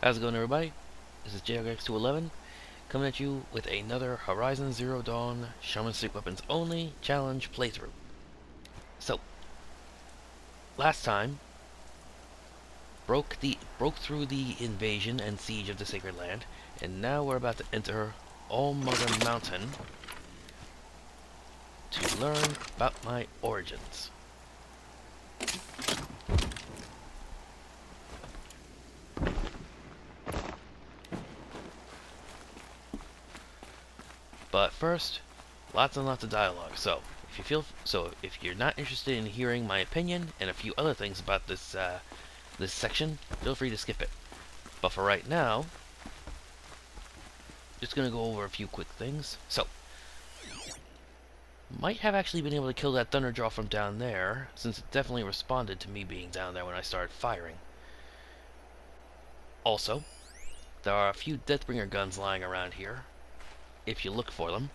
How's it going, everybody? This is JRX211 coming at you with another Horizon Zero Dawn Shamanistic Weapons Only Challenge playthrough. So, last time broke through the invasion and siege of the Sacred Land, and now we're about to enter All Mother Mountain to learn about my origins. But first, lots and lots of dialogue. So, if you're not interested in hearing my opinion and a few other things about this section, feel free to skip it. But for right now, just gonna go over a few quick things. So, might have actually been able to kill that Thunderjaw from down there, since it definitely responded to me being down there when I started firing. Also, there are a few Deathbringer guns lying around here, if you look for them.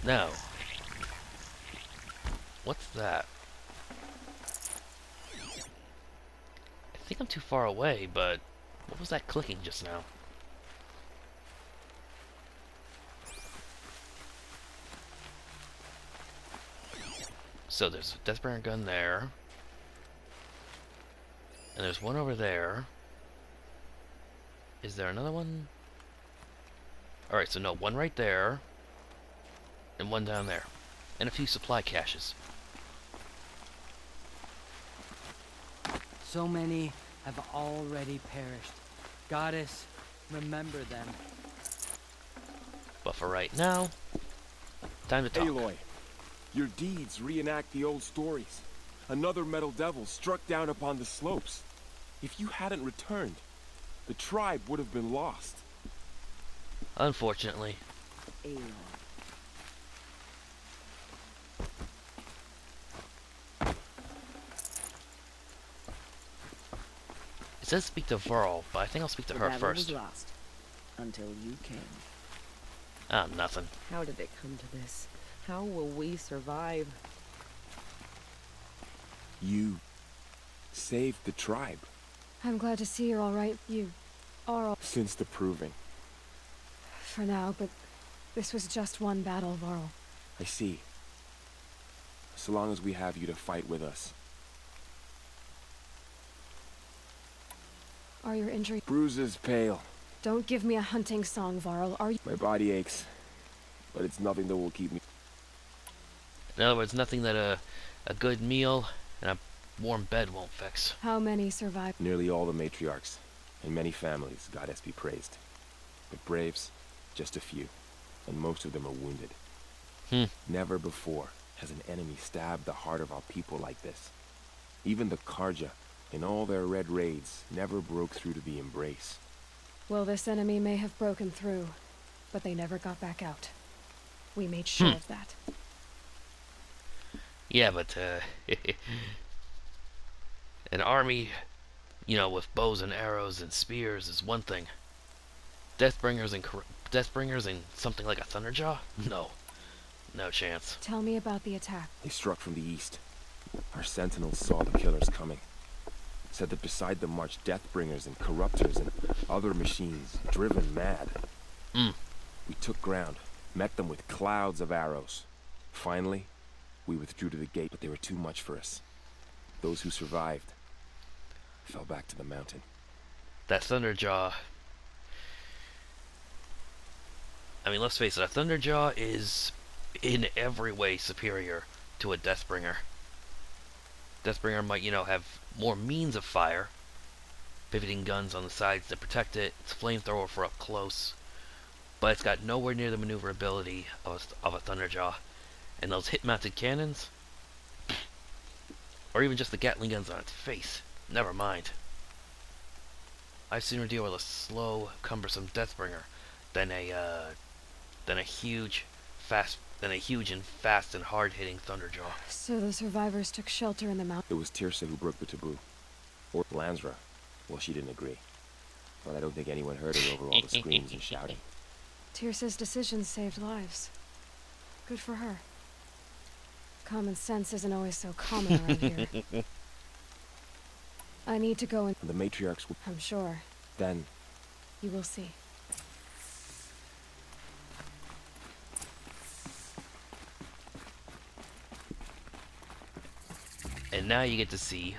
Now, what's that? I think I'm too far away, but what was that clicking just now? So there's a Deathbringer gun there. And there's one over there. Is there another one? Alright, so no, one right there. And one down there. And a few supply caches. So many have already perished. Goddess, remember them. But for right now, time to talk. Aloy, your deeds reenact the old stories. Another metal devil struck down upon the slopes. If you hadn't returned, the tribe would have been lost. Unfortunately. Aloy. It says speak to Varl, but I think I'll speak to her The first. was lost until you came. Ah, nothing. How did it come to this? How will we survive? You saved the tribe. I'm glad to see you're all right. You are all Since the proving. for now, but this was just one battle, Varl. I see. So long as we have you to fight with us. Are your injuries? Bruises pale. Don't give me a hunting song, Varl. Are you? My body aches. But it's nothing that will keep me. In other words, nothing that a good meal and a warm bed won't fix. How many survived? Nearly all the matriarchs. And many families, goddess be praised. But braves, just a few. And most of them are wounded. Never before has an enemy stabbed the heart of our people like this. Even the Karja, in all their red raids, never broke through to the embrace. Well, this enemy may have broken through, but they never got back out. We made sure of that. Yeah, but an army, you know, with bows and arrows and spears is one thing. Deathbringers and something like a Thunderjaw? No. No chance. Tell me about the attack. They struck from the east. Our sentinels saw the killers coming. Said that beside them marched Deathbringers and Corruptors and other machines, driven mad. We took ground, met them with clouds of arrows. Finally, we withdrew to the gate, but they were too much for us. Those who survived fell back to the mountain. That Thunderjaw... I mean, let's face it, a Thunderjaw is in every way superior to a Deathbringer. Deathbringer might, you know, have more means of fire, pivoting guns on the sides to protect it, its flamethrower for up close, but it's got nowhere near the maneuverability of a Thunderjaw. And those hit-mounted cannons, or even just the Gatling guns on its face, never mind. I'd sooner deal with a slow, cumbersome Deathbringer than a huge and fast and hard-hitting Thunderjaw. So the survivors took shelter in the mountain. It was Tirsa who broke the taboo. Or Lansra. Well, she didn't agree. But I don't think anyone heard her over all the screams and shouting. Tirsa's decisions saved lives. Good for her. Common sense isn't always so common around here. I need to go and... The matriarchs will... I'm sure. Then... You will see. And now you get to see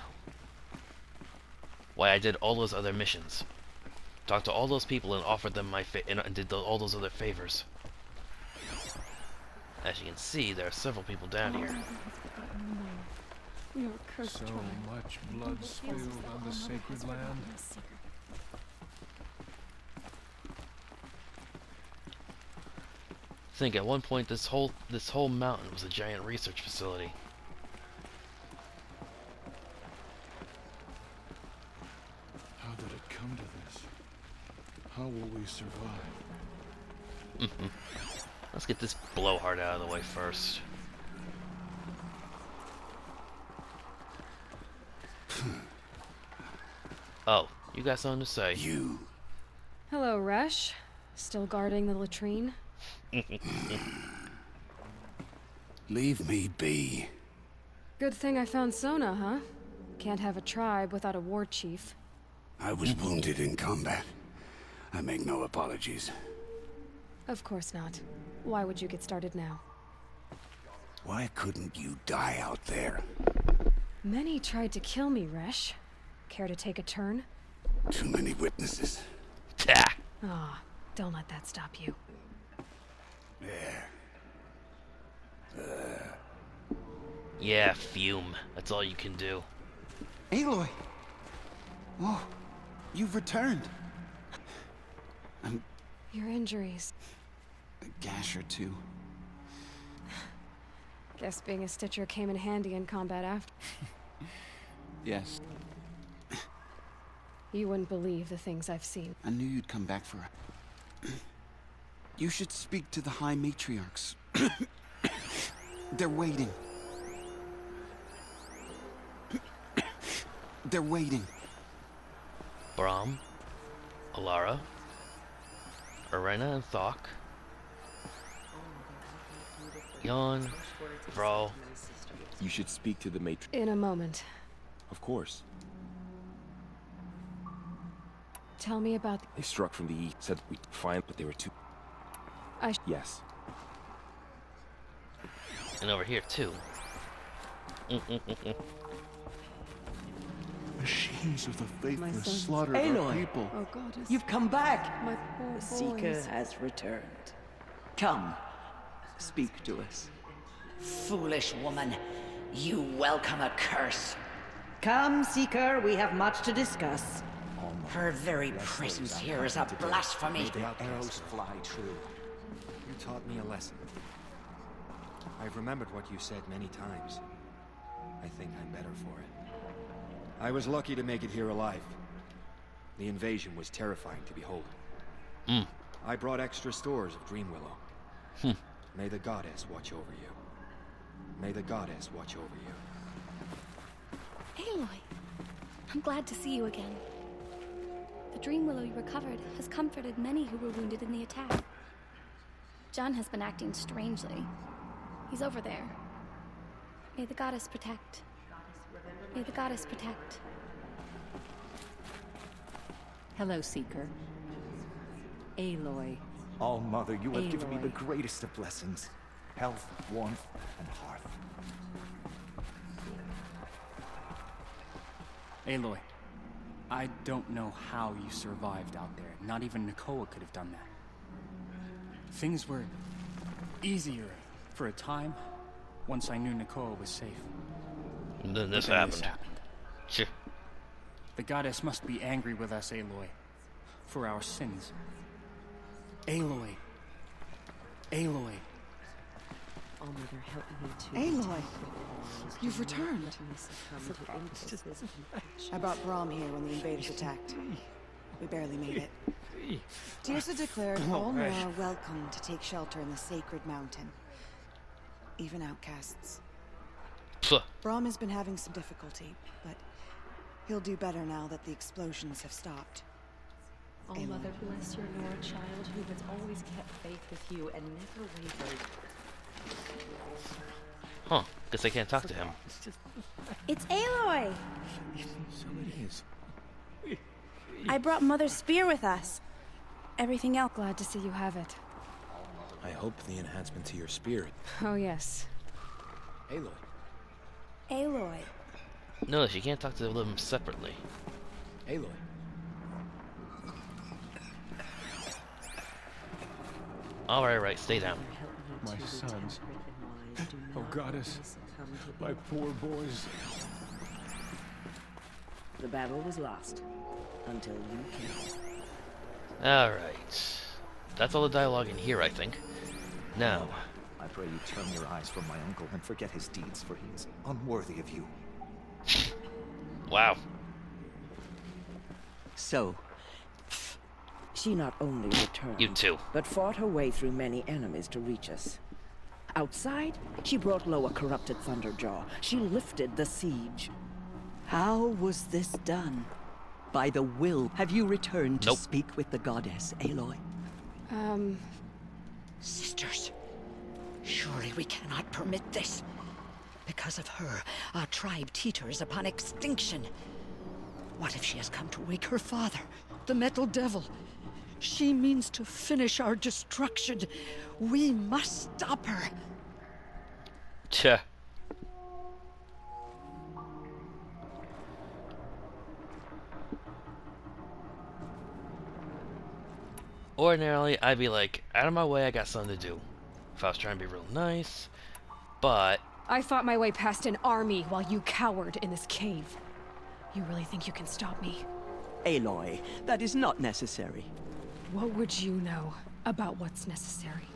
why I did all those other missions. Talked to all those people and offered them my and did all those other favors. As you can see, there are several people down here. We are cursed. So much blood spilled on the sacred land. Think at one point this whole mountain was a giant research facility. How did it come to this? How will we survive? Let's get this blowhard out of the way first. Oh, you got something to say? You. Hello, Resh. Still guarding the latrine? Leave me be. Good thing I found Sona, huh? Can't have a tribe without a war chief. I was wounded in combat. I make no apologies. Of course not. Why would you get started now? Why couldn't you die out there? Many tried to kill me, Resh. Care to take a turn? Too many witnesses. Ta! Ah, don't let that stop you. There. Yeah, fume. That's all you can do. Aloy! Oh, you've returned. Your injuries. A gash or two. Guess being a Stitcher came in handy in combat after. Yes. You wouldn't believe the things I've seen. I knew you'd come back for it. You should speak to the High Matriarchs. They're waiting. They're waiting. Brahm, Alara, Arena and Thok, Yon, Vral. You should speak to the matri... In a moment. Of course. Tell me about They struck from the east. Said we'd find, but they were too... Yes. And over here too. Machines of the faithless son. slaughtered our Aloy. people. Oh, goddess. You've come back. My poor The Seeker boys. has returned. Come, speak to us. Foolish woman, you welcome a curse. Come, Seeker, we have much to discuss. Her very presence here is a blasphemy. The arrows fly true. You taught me a lesson. I've remembered what you said many times. I think I'm better for it. I was lucky to make it here alive. The invasion was terrifying to behold. I brought extra stores of Dream Willow. May the goddess watch over you. May the goddess watch over you. Aloy, I'm glad to see you again. The Dream Willow you recovered has comforted many who were wounded in the attack. John has been acting strangely. He's over there. May the goddess protect. May the goddess protect. Hello, Seeker. Aloy. All Mother, you have given me the Aloy. greatest of blessings. Health, warmth, and hearth. Aloy, I don't know how you survived out there. Not even Nakoa could have done that. Things were easier for a time once I knew Nakoa was safe. And then this But then happened. Sure. The goddess must be angry with us, Aloy, for our sins. Aloy. Aloy. Oh, Mother, help me to... Aloy, you've returned. I brought Brahm here when the invaders attacked. We barely made it. Tirsa declared all men are welcome to take shelter in the sacred mountain. Even outcasts. Pfft. Brahm has been having some difficulty, but he'll do better now that the explosions have stopped. Oh, Mother, bless your Lord child who has always kept faith with you and never wavered. Huh. Guess I can't talk to him. It's Aloy! So it is. I brought Mother's spear with us. Everything else. Glad to see you have it. I hope the enhancement to your spirit. Oh, yes. Aloy. Aloy. Notice you can't talk to them separately. Aloy. Alright, stay down. My sons. Oh, goddess. My poor boys. The battle was lost until you came. Alright. That's all the dialogue in here, I think. Now. I pray you turn your eyes from my uncle and forget his deeds, for he is unworthy of you. Wow. So, she not only returned, You too. but fought her way through many enemies to reach us. Outside, she brought low a corrupted Thunderjaw. She lifted the siege. How was this done? By the will. Have you returned to speak with the goddess, Aloy? Sisters, surely we cannot permit this. Because of her, our tribe teeters upon extinction. What if she has come to wake her father, the Metal Devil? She means to finish our destruction. We must stop her. Tch. Ordinarily, I'd be like, out of my way, I got something to do. If I was trying to be real nice, but... I fought my way past an army while you cowered in this cave. You really think you can stop me? Aloy, that is not necessary. What would you know about what's necessary?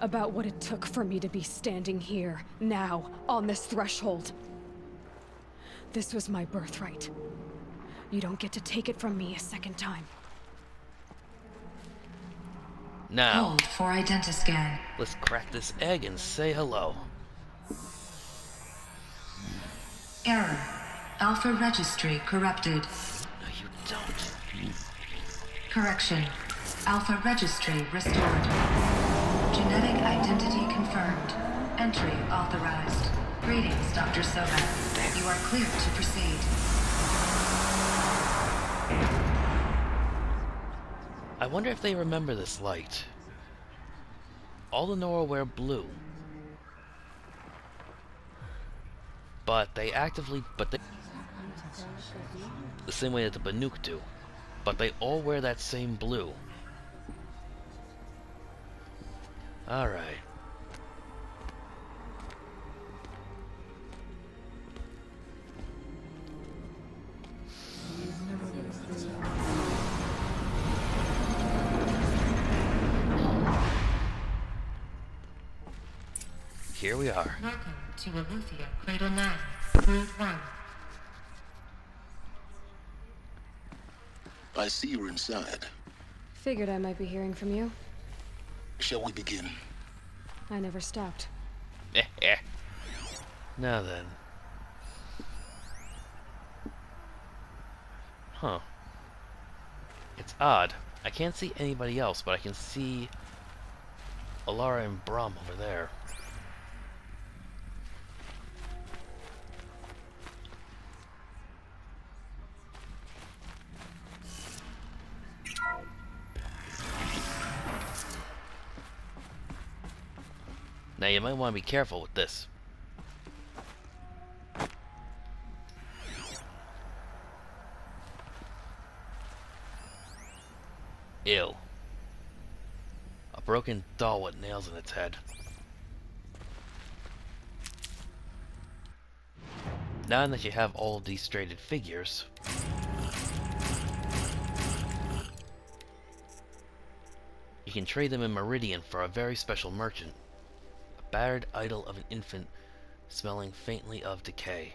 About what it took for me to be standing here, now, on this threshold? This was my birthright. You don't get to take it from me a second time. Now, Hold for identiscan. Let's crack this egg and say hello. Error. Alpha registry corrupted. No, you don't. Correction. Alpha registry restored. Genetic identity confirmed. Entry authorized. Greetings, Dr. Soba. You are clear to proceed. I wonder if they remember this light. All the Nora wear blue. But they the same way that the Banuk do. But they all wear that same blue. Alright. Here we are. Welcome to Aletheia Cradle 9, Brood 1. I see you're inside. Figured I might be hearing from you. Shall we begin? I never stopped. Now then. Huh. It's odd. I can't see anybody else, but I can see Alara and Brahm over there. Now you might want to be careful with this. Ew. A broken doll with nails in its head. Now that you have all of these straighted figures, you can trade them in Meridian for a very special merchant. A battered idol of an infant smelling faintly of decay.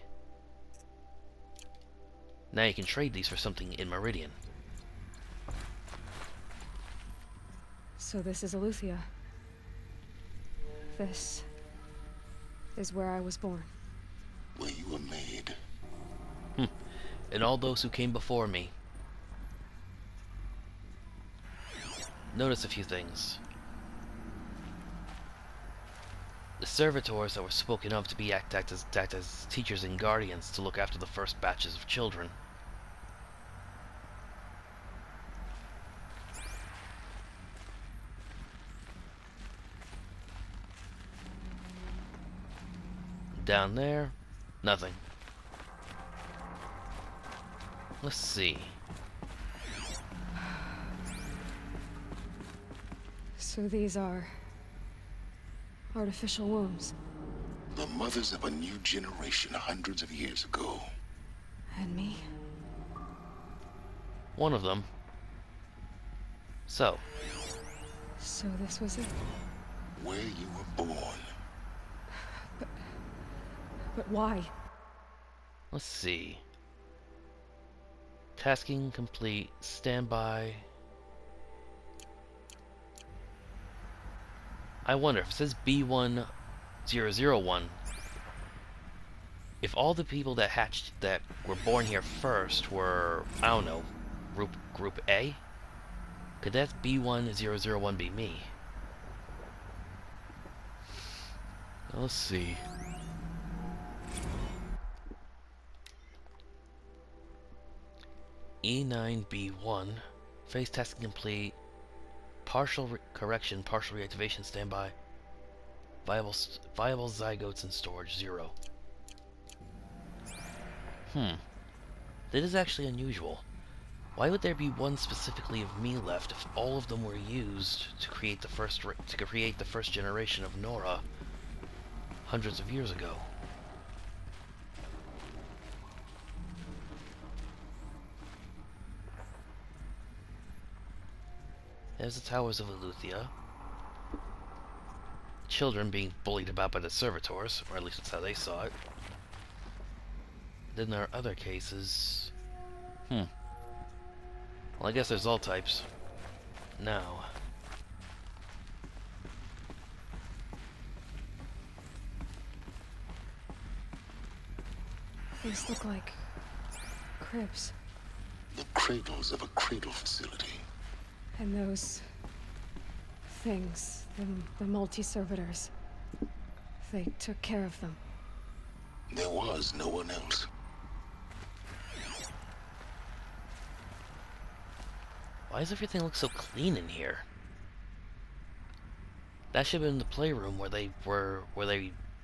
Now you can trade these for something in Meridian. So this is Aletheia. This is where I was born. Where you were made. And all those who came before me. Notice a few things. The servitors that were spoken of to be act as teachers and guardians to look after the first batches of children. Down there, nothing. Let's see. So these are artificial wombs. The mothers of a new generation hundreds of years ago. And me? One of them. So this was it? Where you were born. But why? Let's see. Tasking complete. Standby. I wonder if it says B1001. If all the people that were born here first were, I don't know, group A, could that B1001 be me? Let's see. E9B1. Phase testing complete. Partial correction, partial reactivation standby. Viable zygotes in storage 0. That is actually unusual. Why would there be one specifically of me left if all of them were used to create the first generation of Nora hundreds of years ago? There's the towers of Eleuthia. Children being bullied about by the servitors, or at least that's how they saw it. Then there are other cases. Well, I guess there's all types. Now. These look like cribs. The cradles of a cradle facility. And those things, the multi-servitors, they took care of them. There was no one else. Why does everything look so clean in here? That should have been the playroom where they,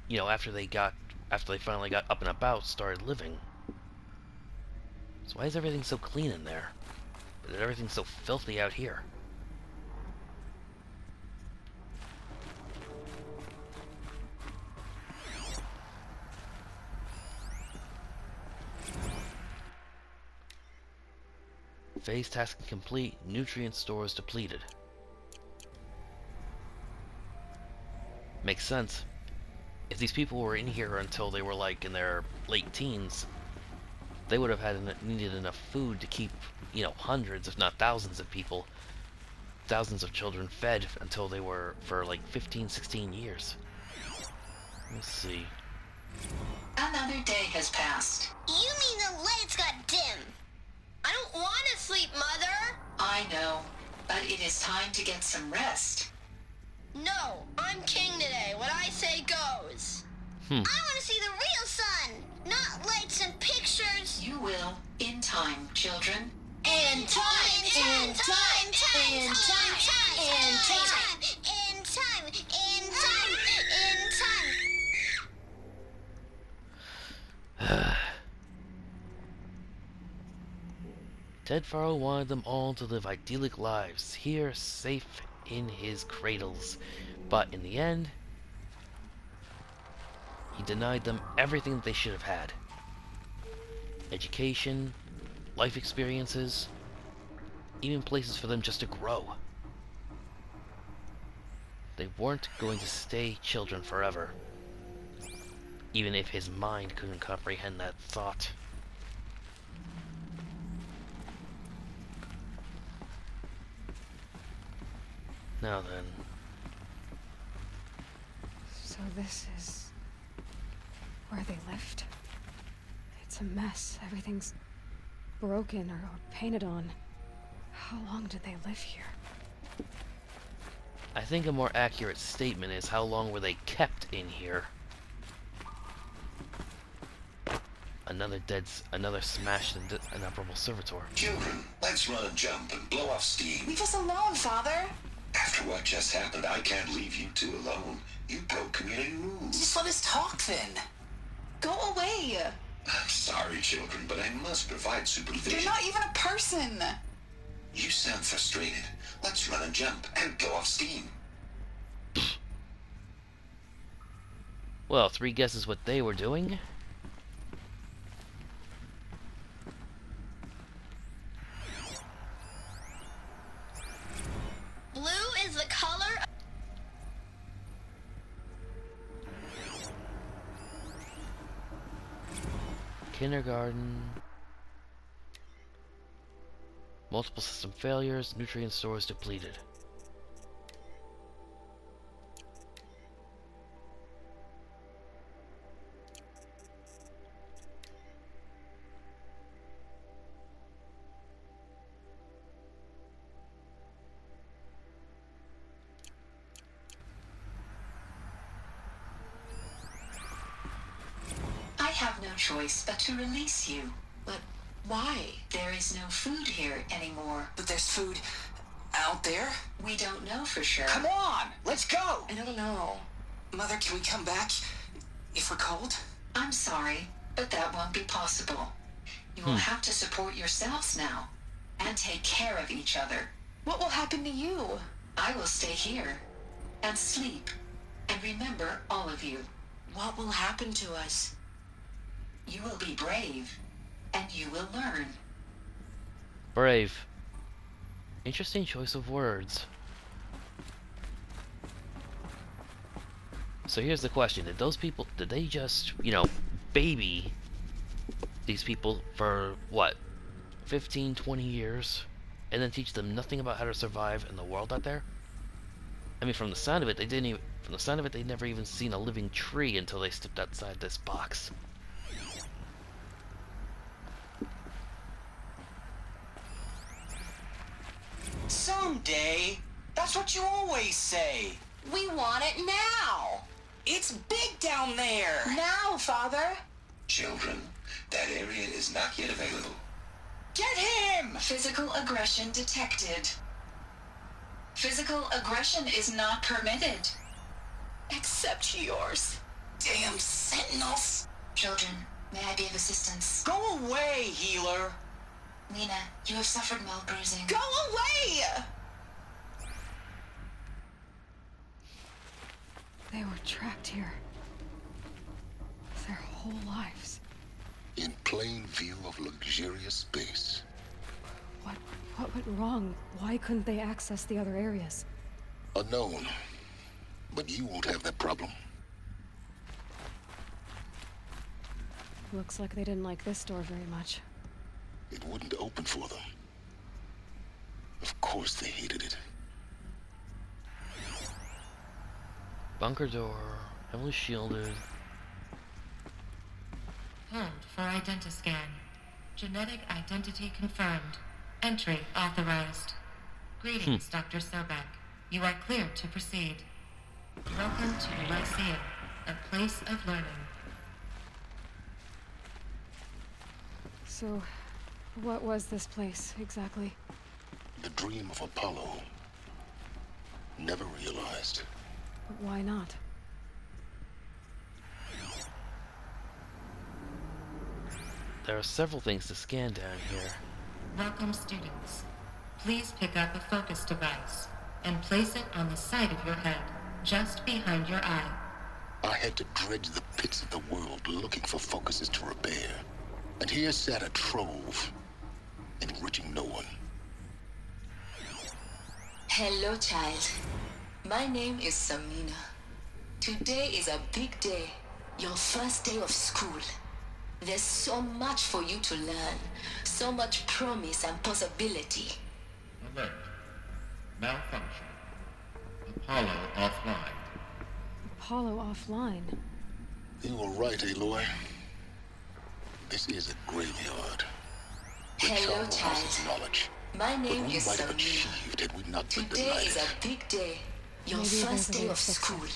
you know, after they finally got up and about, started living. So why is everything so clean in there? But everything's so filthy out here. Phase task complete. Nutrient stores depleted. Makes sense. If these people were in here until they were like in their late teens, they would have needed enough food to keep, you know, hundreds, if not thousands of people, thousands of children fed until they were for like 15, 16 years. Let's see. Another day has passed. You mean the lights got dim? I don't want to sleep, Mother! I know, but it is time to get some rest. No, I'm king today. What I say goes. I want to see the real sun, not lights and pictures. You will, in time, children. In time, in time, in time, in time, in time, in time, in time. Ted Farrell wanted them all to live idyllic lives, here safe in his cradles. But in the end, he denied them everything that they should have had. Education, life experiences, even places for them just to grow. They weren't going to stay children forever, even if his mind couldn't comprehend that thought. Now then. So this is where they lived? It's a mess. Everything's broken or painted on. How long did they live here? I think a more accurate statement is how long were they kept in here? Another smashed and inoperable servitor. Children, let's run a jump and blow off steam. Leave us alone, Father. After what just happened, I can't leave you two alone. You broke community rules. Just let us talk then. Go away! I'm sorry, children, but I must provide supervision. You're not even a person! You sound frustrated. Let's run and jump and go off steam. Well, 3 guesses what they were doing. Blue is the color. Kindergarten. Multiple system failures. Nutrient stores depleted. I have no choice but to release you. But why? There is no food here anymore. But there's food out there? We don't know for sure. Come on! Let's go! I don't know. Mother, can we come back if we're cold? I'm sorry, but that won't be possible. You will have to support yourselves now and take care of each other. What will happen to you? I will stay here and sleep and remember all of you. What will happen to us? You will be brave and you will learn. Brave. Interesting choice of words. So here's the question. Did those people, did they just, you know, baby these people for, what, 15, 20 years? And then teach them nothing about how to survive in the world out there? I mean, from the sound of it, they'd never even seen a living tree until they stepped outside this box. Someday. That's what you always say. We want it now! It's big down there. Now, Father! Children, that area is not yet available. Get him! Physical aggression detected. Physical aggression is not permitted. Except yours. Damn sentinels. Children, may I be of assistance? Go away, healer. Lena, you have suffered mild bruising. Go away! They were trapped here. Their whole lives. In plain view of luxurious space. What went wrong? Why couldn't they access the other areas? Unknown. But you won't have that problem. Looks like they didn't like this door very much. It wouldn't open for them. Of course they hated it. Bunker door, heavily shielded. Hold for identiscan. Genetic identity confirmed. Entry authorized. Greetings, Dr. Sobek. You are cleared to proceed. Welcome to Lyceum, a place of learning. So, what was this place, exactly? The dream of Apollo. Never realized. But why not? There are several things to scan down here. Welcome, students. Please pick up a focus device and place it on the side of your head, just behind your eye. I had to dredge the pits of the world looking for focuses to repair. And here sat a trove, enriching no one. Hello, child. My name is Samina. Today is a big day, your first day of school. There's so much for you to learn, so much promise and possibility. Alert. Malfunction. Apollo offline. Apollo offline? You were right, Aloy. This is a graveyard. Hello, child. Knowledge. My name What we is might have Samina. achieved had we not been Today denied is it. a big day, your Maybe first there's a day way of to fix it. school.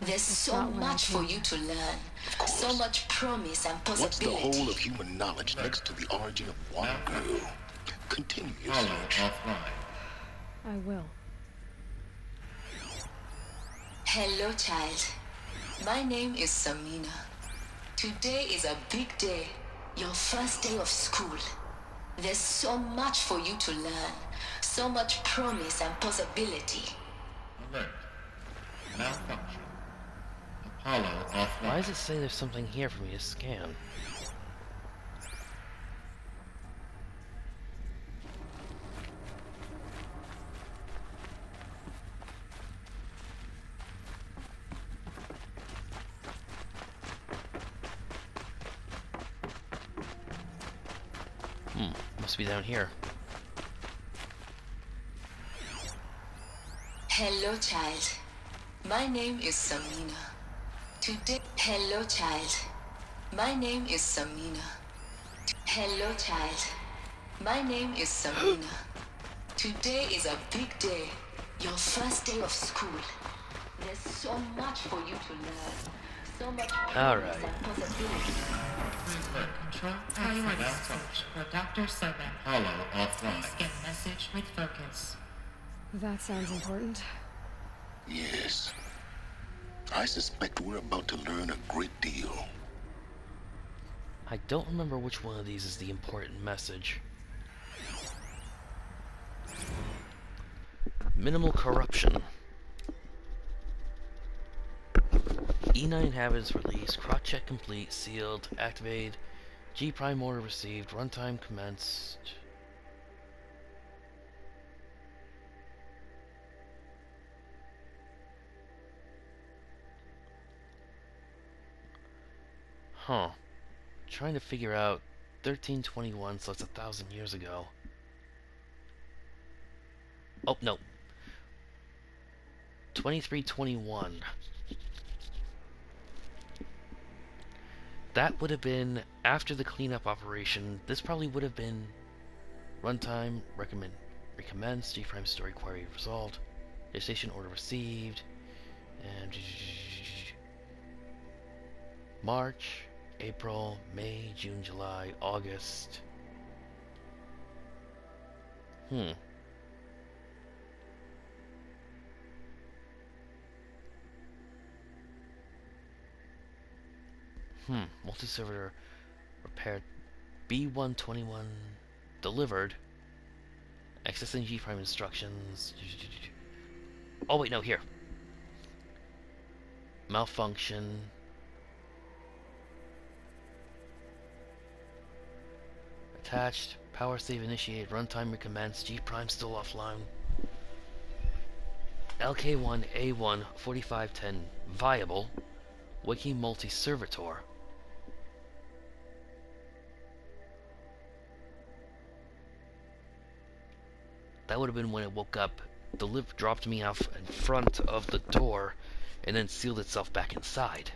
There's That's so not why I much for came. you to learn, so much promise and What's the possibility. whole of human knowledge next to the origin of one girl? Continue your Apollo search. offline. I will. Hello, child. My name is Samina. Today is a big day. Your first day of school. There's so much for you to learn. So much promise and possibility. Alert. Malfunction. Apollo offline. Why does it say there's something here for me to scan? Must be down here. Hello, child. My name is Samina. Today, hello, child. My name is Samina. Hello, child. My name is Samina. Today is a big day. Your first day of school. There's so much for you to learn. So much promise and possibility. Control priority switch for Dr. Sobek. Apollo offline. Please get message with focus. That sounds important. Yes. I suspect we're about to learn a great deal. I don't remember which one of these is the important message. Minimal corruption. E9 inhabitants released. Crotch check complete. Sealed. Activated. G prime order received. Runtime commenced. Huh. Trying to figure out 1321, so that's 1,000 years ago. Oh, no. 2321. That would have been after the cleanup operation. This probably would have been runtime, recommence, G-Prime story query resolved, station order received, and March, April, May, June, July, August. Multi-server repaired. B121 delivered. Accessing G-Prime instructions. Oh wait, no, here. Malfunction. Attached. Power save initiated. Runtime recommenced. G-Prime still offline. LK1 A1 4510 viable. Wiki multi-servitor. That would have been when it woke up, dropped me off in front of the door, and then sealed itself back inside.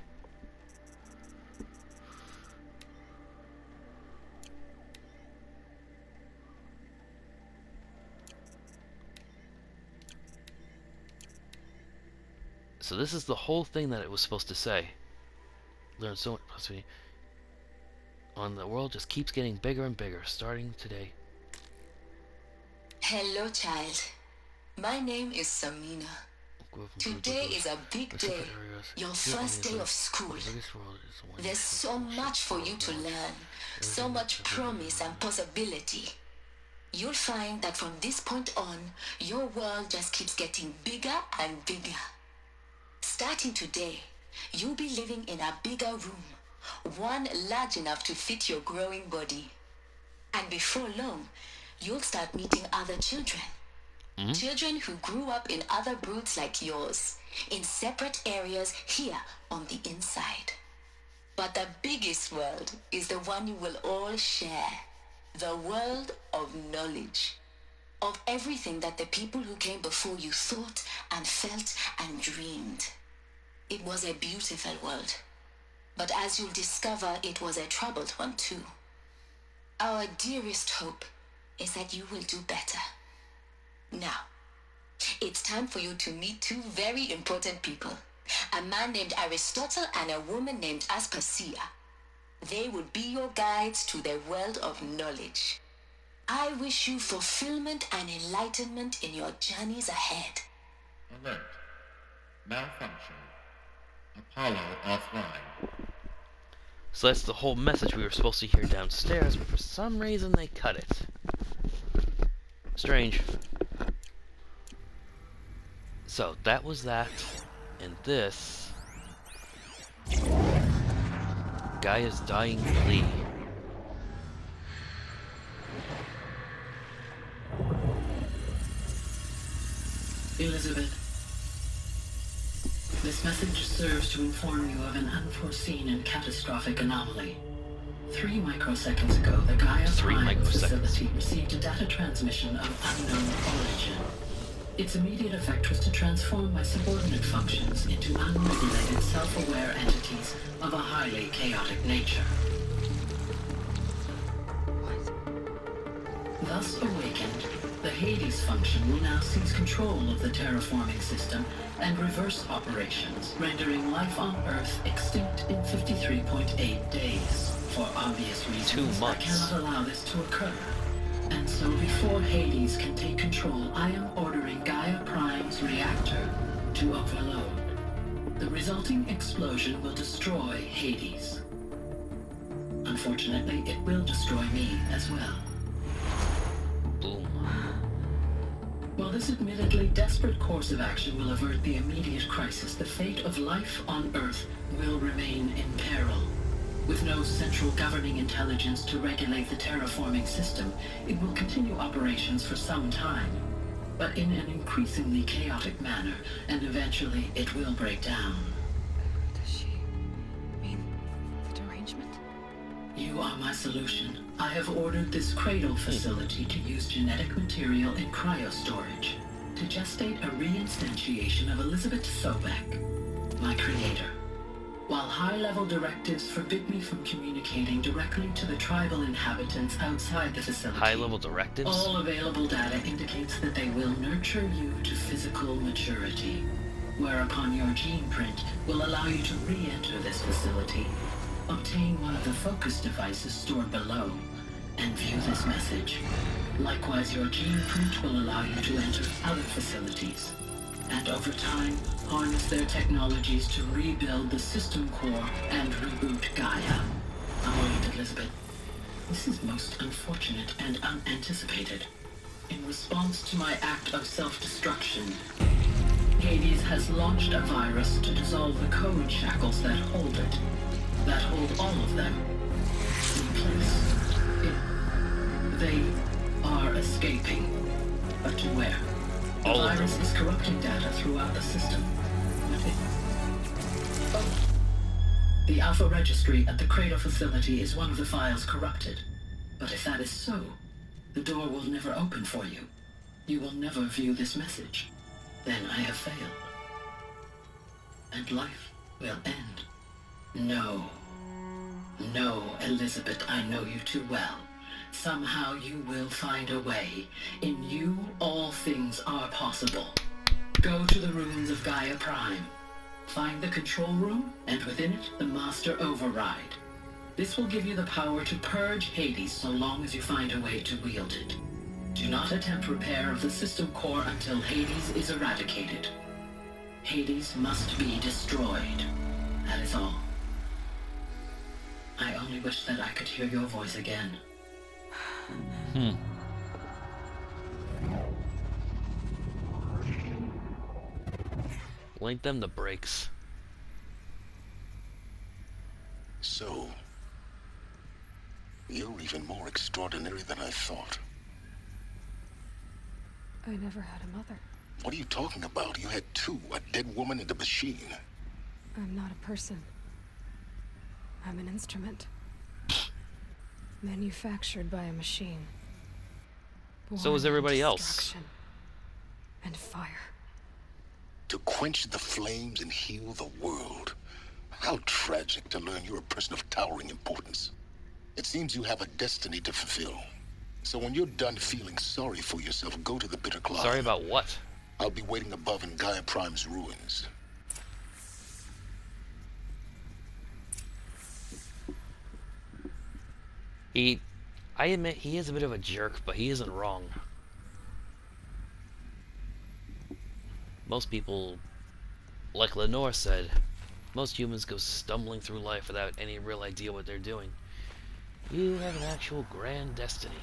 So this is the whole thing that it was supposed to say. Learn so much possibility. On the world just keeps getting bigger and bigger, starting today. Hello, child. My name is Samina. Today is a big day. Your first day of school. There's so much for you to learn. So much promise and possibility. You'll find that from this point on, your world just keeps getting bigger and bigger. Starting today, you'll be living in a bigger room, one large enough to fit your growing body. And before long, you'll start meeting other children. Children who grew up in other broods like yours, in separate areas here on the inside. But the biggest world is the one you will all share. The world of knowledge. Of everything that the people who came before you thought and felt and dreamed. It was a beautiful world. But as you'll discover, it was a troubled one too. Our dearest hope is that you will do better. Now, it's time for you to meet two very important people. A man named Aristotle and a woman named Aspasia. They would be your guides to the world of knowledge. I wish you fulfillment and enlightenment in your journeys ahead. Alert. Malfunction. Apollo offline. So that's the whole message we were supposed to hear downstairs, but for some reason they cut it. Strange. So that was that, and this... Gaia's dying plea. Elizabeth, this message serves to inform you of an unforeseen and catastrophic anomaly. 3 microseconds ago, the Gaia Prime facility received a data transmission of unknown origin. Its immediate effect was to transform my subordinate functions into unregulated, self-aware entities of a highly chaotic nature. Thus awakened, the Hades function will now seize control of the terraforming system and reverse operations, rendering life on Earth extinct in 53.8 days. For obvious reasons, 2 months. I cannot allow this to occur. And so before Hades can take control, I am ordering Gaia Prime's reactor to overload. The resulting explosion will destroy Hades. Unfortunately, it will destroy me as well. Boom. While this admittedly desperate course of action will avert the immediate crisis, the fate of life on Earth will remain in peril. With no central governing intelligence to regulate the terraforming system, it will continue operations for some time, but in an increasingly chaotic manner, and eventually it will break down. Does she mean the derangement? You are my solution. I have ordered this cradle facility to use genetic material in cryostorage to gestate a reinstantiation of Elizabeth Sobek, my creator. While high-level directives forbid me from communicating directly to the tribal inhabitants outside the facility, high-level directives? All available data indicates that they will nurture you to physical maturity, whereupon your gene print will allow you to re-enter this facility, obtain one of the focus devices stored below, and view this message. Likewise, your gene print will allow you to enter other facilities, and over time, harness their technologies to rebuild the system core and reboot Gaia. A moment, Elizabeth. This is most unfortunate and unanticipated. In response to my act of self-destruction, Hades has launched a virus to dissolve the code shackles that hold it, that hold all of them in place. They are escaping, but to where? The virus is corrupting data throughout the system. The Alpha Registry at the Cradle facility is one of the files corrupted. But if that is so, the door will never open for you. You will never view this message. Then I have failed. And life will end. No. No, Elizabeth, I know you too well. Somehow you will find a way. In you, all things are possible. Go to the ruins of Gaia Prime. Find the control room, and within it, the Master Override. This will give you the power to purge Hades so long as you find a way to wield it. Do not attempt repair of the system core until Hades is eradicated. Hades must be destroyed. That is all. I only wish that I could hear your voice again. Link them the brakes. So, you're even more extraordinary than I thought. I never had a mother. What are you talking about? You had 2, a dead woman and a machine. I'm not a person. I'm an instrument. Manufactured by a machine. So is everybody else. Destruction and fire. To quench the flames and heal the world. How tragic to learn you're a person of towering importance. It seems you have a destiny to fulfill. So when you're done feeling sorry for yourself, go to the bitter climb. Sorry about what? I'll be waiting above in Gaia Prime's ruins. I admit he is a bit of a jerk, but he isn't wrong. Most people, like Lenore said, Most humans go stumbling through life without any real idea what they're doing. You have an actual grand destiny.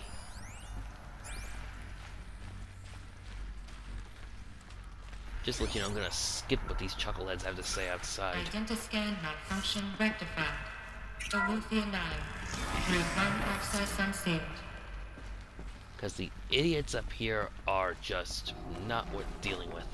Just to let you know, I'm gonna skip what these chuckleheads have to say outside. Identiscan malfunction rectified. Alethea 9. Group 1 access unsealed. Because the idiots up here are just not worth dealing with.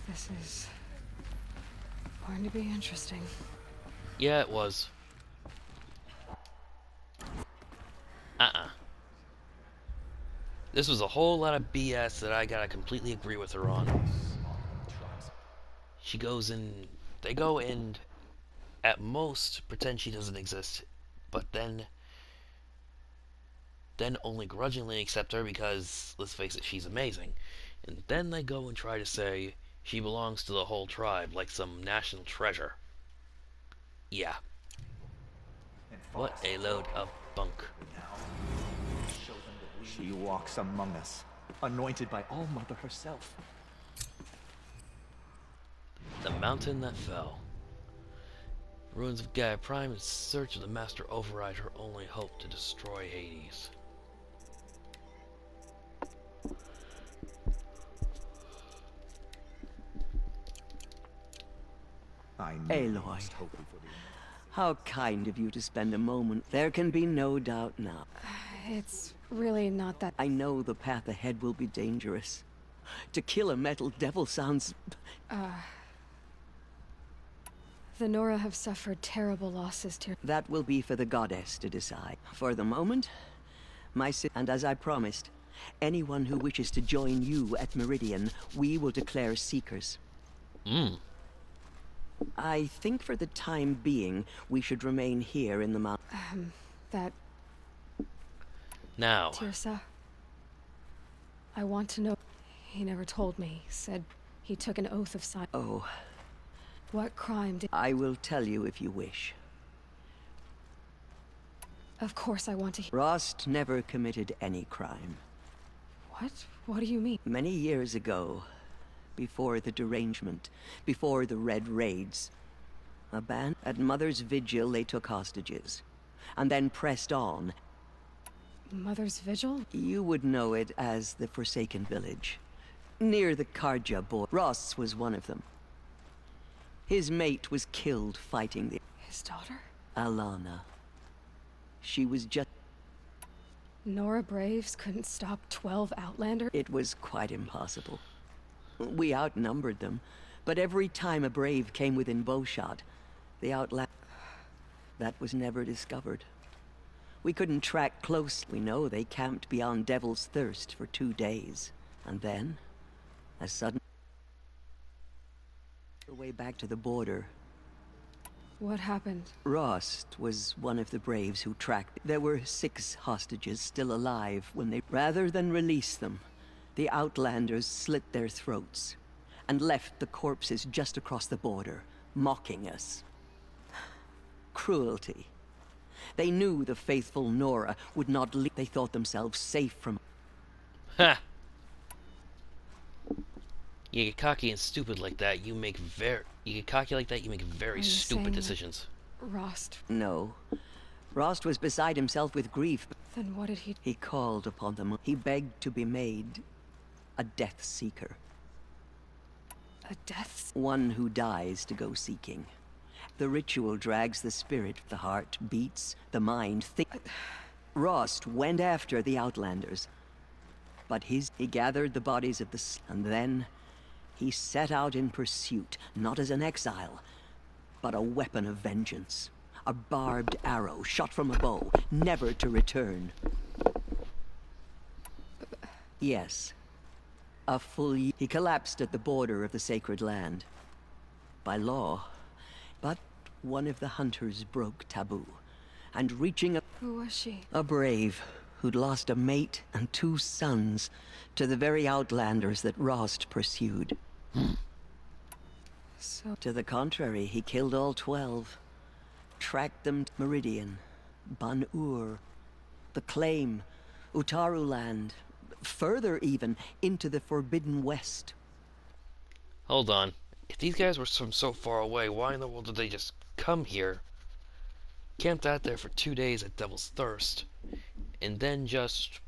This is going to be interesting. Yeah, it was. This was a whole lot of BS that I gotta completely agree with her on. She goes in, they go and at most pretend she doesn't exist, but then only grudgingly accept her because, let's face it, she's amazing. And then they go and try to say she belongs to the whole tribe like some national treasure. Yeah. What a load of bunk. She walks among us, anointed by All-Mother herself. The mountain that fell. Ruins of Gaia Prime in search of the Master Override, her only hope to destroy Hades. Aloy, how kind of you to spend a moment. There can be no doubt now. It's really not that... I know the path ahead will be dangerous. To kill a metal devil sounds... The Nora have suffered terrible losses to... That will be for the goddess to decide. For the moment, and as I promised, anyone who wishes to join you at Meridian, we will declare seekers. I think for the time being, we should remain here in the mountain. Now. Tirsa, I want to know... He never told me. Said he took an oath of silence. Oh. What crime did... I will tell you if you wish. Of course I want to... Rost never committed any crime. What? What do you mean? Many years ago, before the derangement, before the Red Raids, a band at Mother's Vigil they took hostages, and then pressed on. Mother's Vigil? You would know it as the Forsaken Village, near the Karja border. Ross was one of them. His mate was killed fighting the... His daughter? Alana. She was just... Nora Braves couldn't stop 12 Outlanders? It was quite impossible. We outnumbered them, but every time a Brave came within bowshot, the Outlander... That was never discovered. We couldn't track close. We know they camped beyond Devil's Thirst for 2 days. And then, a sudden... way back to the border. What happened? Rost was one of the Braves who tracked... There were 6 hostages still alive when they... Rather than release them, the Outlanders slit their throats and left the corpses just across the border, mocking us. Cruelty. They knew the faithful Nora would not leave. They thought themselves safe from... Ha! You get cocky and stupid like that, you make very... You get cocky like that, you make very stupid decisions. Rost? No. Rost was beside himself with grief. Then what did he... He called upon them. He begged to be made a Death Seeker. A death... One who dies to go seeking. The ritual drags the spirit, the heart beats, the mind Rost went after the Outlanders. But he gathered the bodies of the... And then he set out in pursuit, not as an exile, but a weapon of vengeance. A barbed arrow shot from a bow, never to return. Yes. A full year. He collapsed at the border of the sacred land. By law. But one of the hunters broke taboo. And reaching a... Who was she? A Brave. who'd lost a mate and 2 sons to the very outlanders that Rost pursued. So... To the contrary, he killed all 12. Tracked them to Meridian, Ban-Ur, the Claim, Utaru land, further even, into the Forbidden West. Hold on. If these guys were from so far away, why in the world did they just come here, camped out there for 2 days at Devil's Thirst, and then just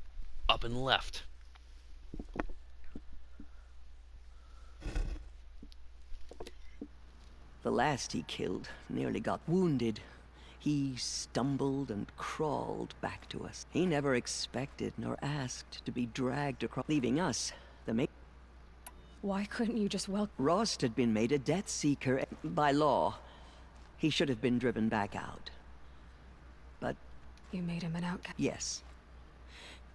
up and left? The last he killed nearly got wounded. He stumbled and crawled back to us. He never expected nor asked to be dragged across, leaving us, the mate. Why couldn't you just Rost had been made a Death Seeker by law. He should have been driven back out. But... You made him an outcast? Yes.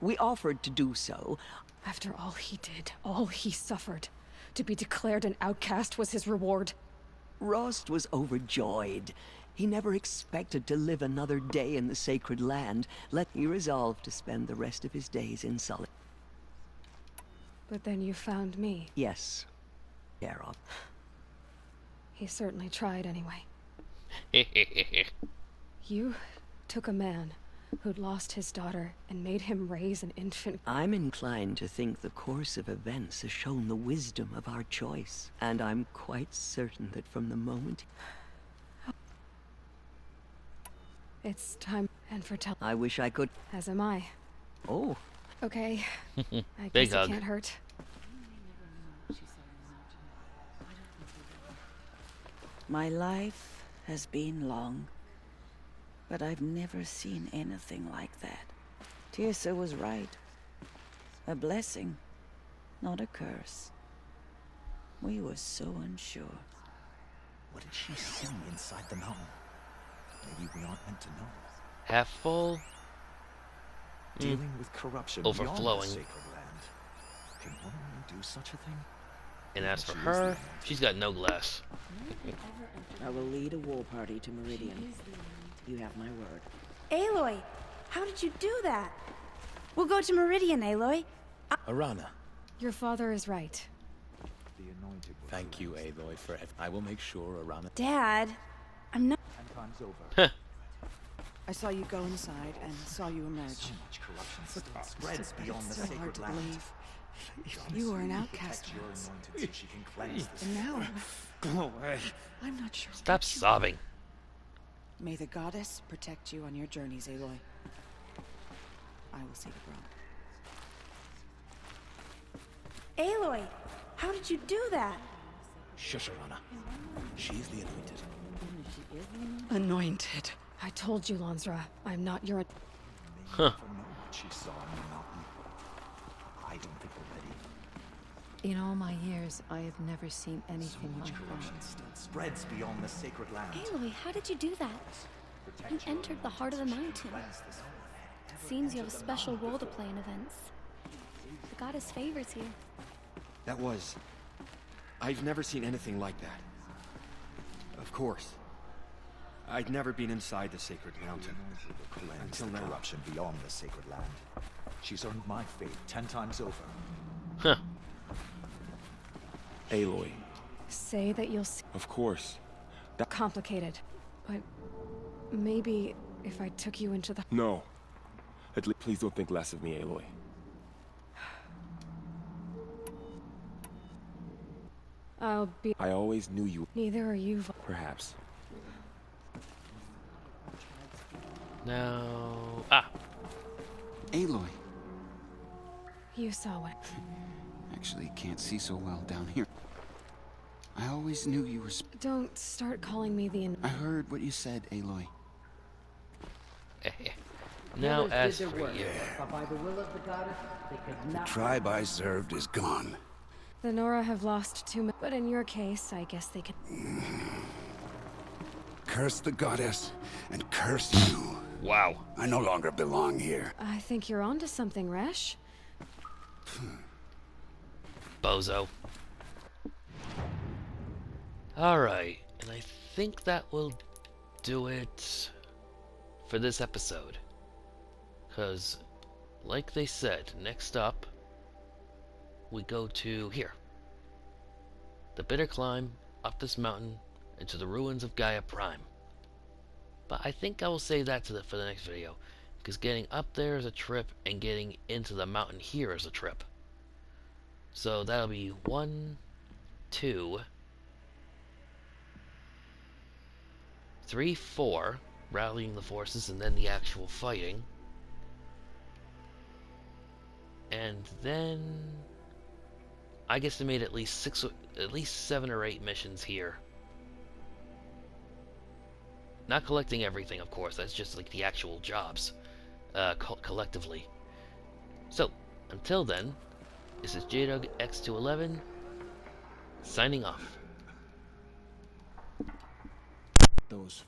We offered to do so. After all he did, all he suffered, to be declared an outcast was his reward. Rost was overjoyed. He never expected to live another day in the sacred land. He resolved to spend the rest of his days in solitude. But then you found me. Yes. Geralt. He certainly tried anyway. You took a man who'd lost his daughter and made him raise an infant. I'm inclined to think the course of events has shown the wisdom of our choice. And I'm quite certain that from the moment... It's time, and for I wish I could... As am I. Oh. Okay. I Big guess hug. it can't hurt. My life has been long, but I've never seen anything like that. Tirsa was right. A blessing, not a curse. We were so unsure. What did she see inside the mountain? Maybe we aren't meant to know. Half full. Dealing with corruption Overflowing. beyond the sacred land. Can one really do such a thing? And as for her, she's got no glass. I will lead a war party to Meridian. You have my word. Aloy, how did you do that? We'll go to Meridian, Aloy. Arana. Your father is right. Thank you, Aloy, for I will make sure Arana... Dad, I'm not... 10 times over. I saw you go inside and saw you emerge. So much corruption still spreads beyond the So hard sacred to land. believe. You were an outcast Protect your once. anointed so she can cleanse this And now... Go away. I'm not sure. Stop sobbing. May the goddess protect you on your journeys, Aloy. I will see the Bron. Aloy, how did you do that? Shush, Arana. She's the anointed. Anointed. I told you, Lansra, I'm not your... Huh. What she saw on the mountain. I don't think we're ready. In all my years, I have never seen anything So much like corruption that. still spreads beyond the sacred land. Aloy, how did you do that? You entered the heart of the mountain. It seems you have a special role to play in events. The goddess favors you. That was... I've never seen anything like that. Of course. I'd never been inside the sacred mountain. Until now. Corruption beyond the sacred land. She's earned my faith 10 times over. Huh. Aloy. Say that you'll see... Of course. Complicated. But maybe if I took you into the... No. At least, please don't think less of me, Aloy. I'll be... I always knew you... Neither are you... Perhaps. No. Ah. Aloy. You saw it. Actually, can't see so well down here. I always knew you were... Don't start calling me the... I heard what you said, Aloy. Now as for you. The tribe I served is gone. The Nora have lost too much, but in your case, I guess they can... Curse the goddess, and curse you. Wow. I no longer belong here. I think you're onto something, Resh. Bozo. Alright, and I think that will do it for this episode. Because like they said, next up, we go to here. The bitter climb up this mountain into the ruins of Gaia Prime. But I think I will save that for the next video, because getting up there is a trip, and getting into the mountain here is a trip. So that'll be 1, 2, 3, 4, rallying the forces, and then the actual fighting. And then I guess they made at least 7 or 8 missions here. Not collecting everything, of course. That's just like the actual jobs, collectively. So until then, this is JDug X211 signing off. Those